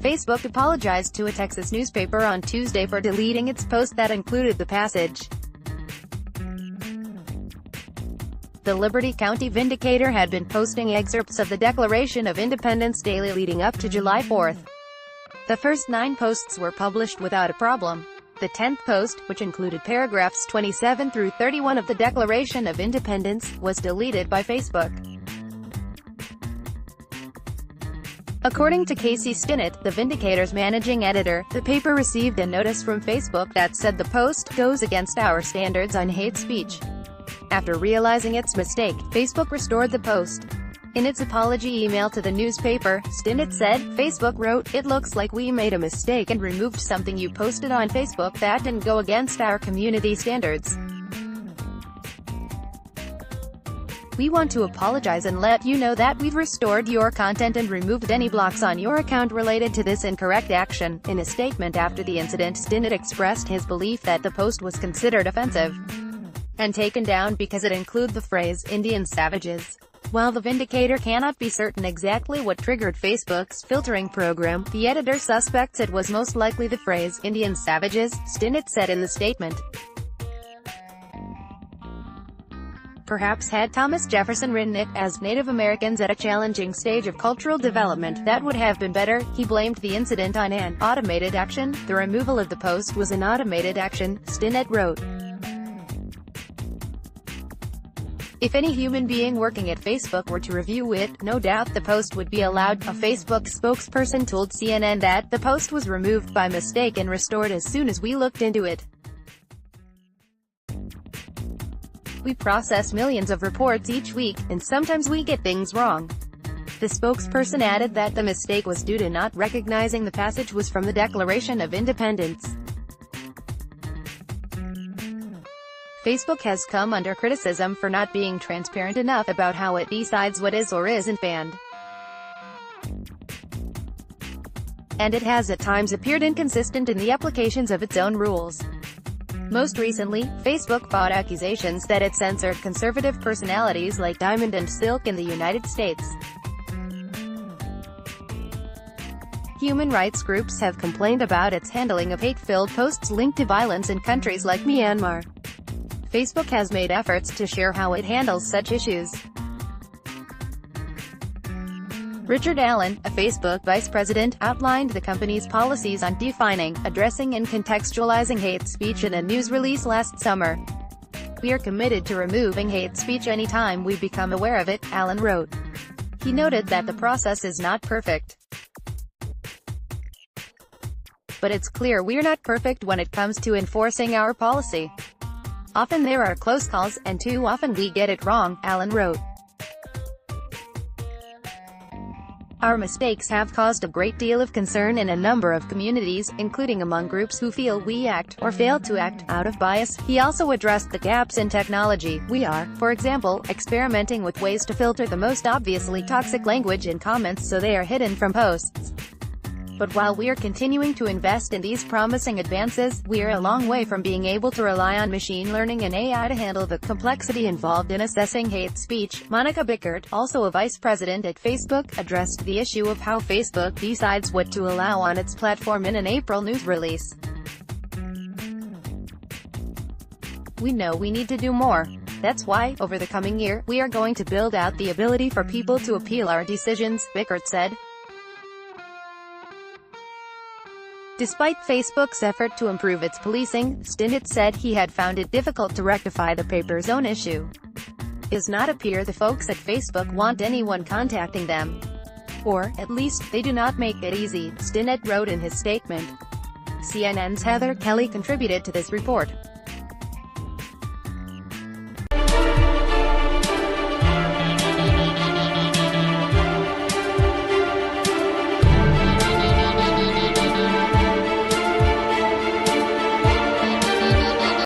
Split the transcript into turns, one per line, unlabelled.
Facebook apologized to a Texas newspaper on Tuesday for deleting its post that included the passage. The Liberty County Vindicator had been posting excerpts of the Declaration of Independence daily leading up to July 4th. The first 9 posts were published without a problem. The 10th post, which included paragraphs 27 through 31 of the Declaration of Independence, was deleted by Facebook. According to Casey Stinnett, the Vindicator's managing editor, the paper received a notice from Facebook that said the post goes against our standards on hate speech. After realizing its mistake, Facebook restored the post. In its apology email to the newspaper, Stinnett said, Facebook wrote, "It looks like we made a mistake and removed something you posted on Facebook that didn't go against our community standards. We want to apologize and let you know that we've restored your content and removed any blocks on your account related to this incorrect action." In a statement after the incident, Stinnett expressed his belief that the post was considered offensive and taken down because it included the phrase, "Indian savages." While the Vindicator cannot be certain exactly what triggered Facebook's filtering program, the editor suspects it was most likely the phrase, "Indian savages," Stinnett said in the statement. Perhaps had Thomas Jefferson written it, as Native Americans at a challenging stage of cultural development, that would have been better. He blamed the incident on an automated action. The removal of the post was an automated action, Stinnett wrote. If any human being working at Facebook were to review it, no doubt the post would be allowed. A Facebook spokesperson told CNN that the post was removed by mistake and restored as soon as we looked into it. We process millions of reports each week, and sometimes we get things wrong. The spokesperson added that the mistake was due to not recognizing the passage was from the Declaration of Independence. Facebook has come under criticism for not being transparent enough about how it decides what is or isn't banned. And it has at times appeared inconsistent in the applications of its own rules. Most recently, Facebook fought accusations that it censored conservative personalities like Diamond and Silk in the United States. Human rights groups have complained about its handling of hate-filled posts linked to violence in countries like Myanmar. Facebook has made efforts to share how it handles such issues. Richard Allen, a Facebook vice president, outlined the company's policies on defining, addressing and contextualizing hate speech in a news release last summer. "We are committed to removing hate speech anytime we become aware of it," Allen wrote. He noted that the process is not perfect. "But it's clear we're not perfect when it comes to enforcing our policy. Often there are close calls, and too often we get it wrong," Allen wrote. "Our mistakes have caused a great deal of concern in a number of communities, including among groups who feel we act, or fail to act, out of bias." He also addressed the gaps in technology. "We are, for example, experimenting with ways to filter the most obviously toxic language in comments so they are hidden from posts. But while we are continuing to invest in these promising advances, we are a long way from being able to rely on machine learning and AI to handle the complexity involved in assessing hate speech." Monica Bickert, also a vice president at Facebook, addressed the issue of how Facebook decides what to allow on its platform in an April news release. "We know we need to do more. That's why, over the coming year, we are going to build out the ability for people to appeal our decisions," Bickert said. Despite Facebook's effort to improve its policing, Stinnett said he had found it difficult to rectify the paper's own issue. It does not appear the folks at Facebook want anyone contacting them. Or, at least, they do not make it easy, Stinnett wrote in his statement. CNN's Heather Kelly contributed to this report.